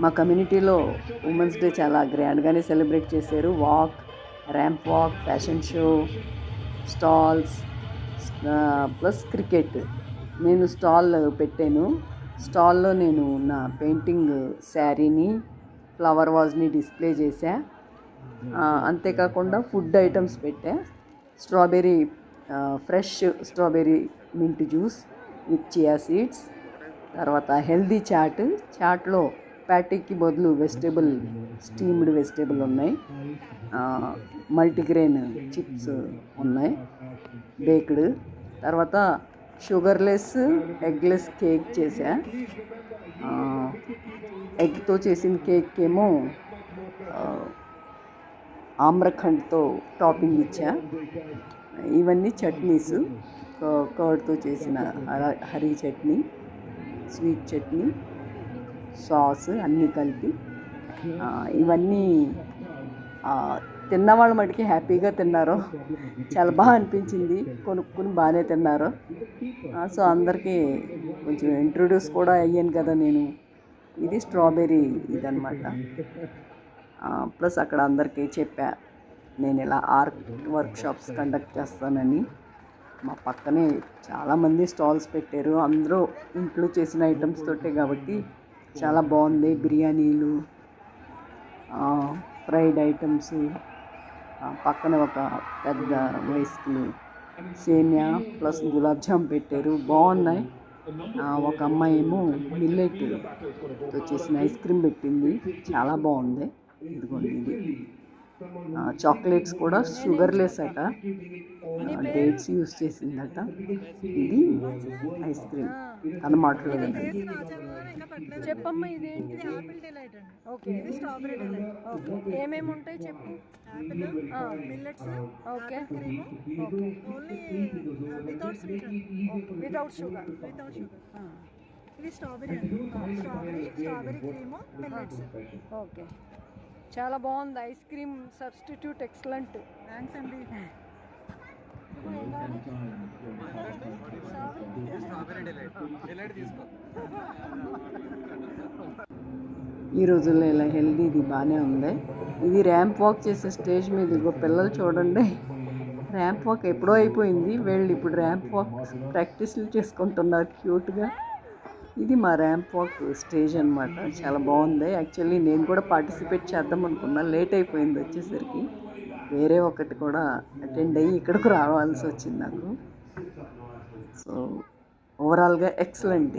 మా కమ్యూనిటీలో women's day చాలా గ్రాండ్గానే సెలబ్రేట్ చేశారు. Ramp walk, fashion show, stalls, plus cricket. నేను స్టాల్ పెట్టాను. స్టాల్లో నేను నా పెయింటింగ్ శారీని, ఫ్లవర్ వాజ్ని డిస్ప్లే చేశా. అంతేకాకుండా ఫుడ్ ఐటమ్స్ పెట్టా. Strawberry fresh strawberry mint juice with chia seeds. తర్వాత హెల్దీ చాట్లో ప్యాటీకి బదులు స్టీమ్డ్ వెజిటేబుల్ ఉన్నాయి. మల్టీగ్రెయిన్ చిప్స్ ఉన్నాయి, బేక్డ్. తర్వాత షుగర్లెస్ ఎగ్లెస్ కేక్ చేశా. ఎగ్తో చేసిన కేక్ ఏమో ఆమ్రఖండ్తో టాపింగ్ ఇచ్చా. ఇవన్నీ చట్నీస్, కర్డ్తో చేసిన హరీ చట్నీ, స్వీట్ చట్నీ, సాస్ అన్నీ కలిపి. ఇవన్నీ తిన్నవాళ్ళు మటుకి హ్యాపీగా తిన్నారు. చాలా బాగా అనిపించింది, కొనుక్కుని బాగానే తిన్నారు. సో అందరికీ కొంచెం ఇంట్రొడ్యూస్ కూడా అయ్యాను కదా నేను. ఇది స్ట్రాబెర్రీ ఇదనమాట. ప్లస్ అక్కడ అందరికీ చెప్పా నేను ఇలా ఆర్ట్ వర్క్షాప్స్ కండక్ట్ చేస్తానని. మా పక్కనే చాలామంది స్టాల్స్ పెట్టారు. అందరూ ఇంట్లో చేసిన ఐటమ్స్ తోటే కాబట్టి చాలా బాగుంది. బిర్యానీలు, ఫ్రైడ్ ఐటమ్స్, పక్కన ఒక పెద్ద వయస్కులు సేమియా ప్లస్ గులాబ్ జామ్ పెట్టారు, బాగున్నాయి. ఒక అమ్మాయి ఏమో మిల్లెట్తో చేసిన ఐస్ క్రీమ్ పెట్టింది, చాలా బాగుంది. ఇదిగోండి ఇది. చాక్లెట్స్ కూడా షుగర్లెస్ అట, డేట్స్ యూస్ చేసిందట. ఇది ఐస్ క్రీమ్ తన మాటలో చెప్పమ్మా. ఇదేంటిది? యాపిల్ డిలైట్ అండి. ఓకే, ఇది స్ట్రాబెరీ డిలైట్. ఓకే, ఏమేమి ఉంటాయి చెప్పు. Apple, millets, okay, okay, only without sweet, without sugar. ఇది స్ట్రాబెరీ అండి. Strawberry cream, millets. ఓకే, చాలా బాగుంది. Ice cream substitute excellent. Thanks అండి. ఈ రోజుల్లో ఇలా హెల్దీది బాగానే ఉంది. ఇది ర్యాంప్ వాక్ చేసే స్టేజ్ మీద ఇగో పిల్లలు చూడండి. ర్యాంప్ వాక్ ఎప్పుడో అయిపోయింది, వీళ్ళు ఇప్పుడు ర్యాంప్ వాక్ ప్రాక్టీస్లు చేసుకుంటున్నారు క్యూట్గా. ఇది మా ర్యాంప్ వాక్ స్టేజ్ అనమాట. చాలా బాగుంది. యాక్చువల్లీ నేను కూడా పార్టిసిపేట్ చేద్దాం అనుకున్నా, లేట్ అయిపోయింది వచ్చేసరికి. వేరే ఒకటి కూడా అటెండ్ అయ్యి ఇక్కడికి రావాల్సి వచ్చింది నాకు. సో ఓవరాల్గా ఎక్సలెంట్.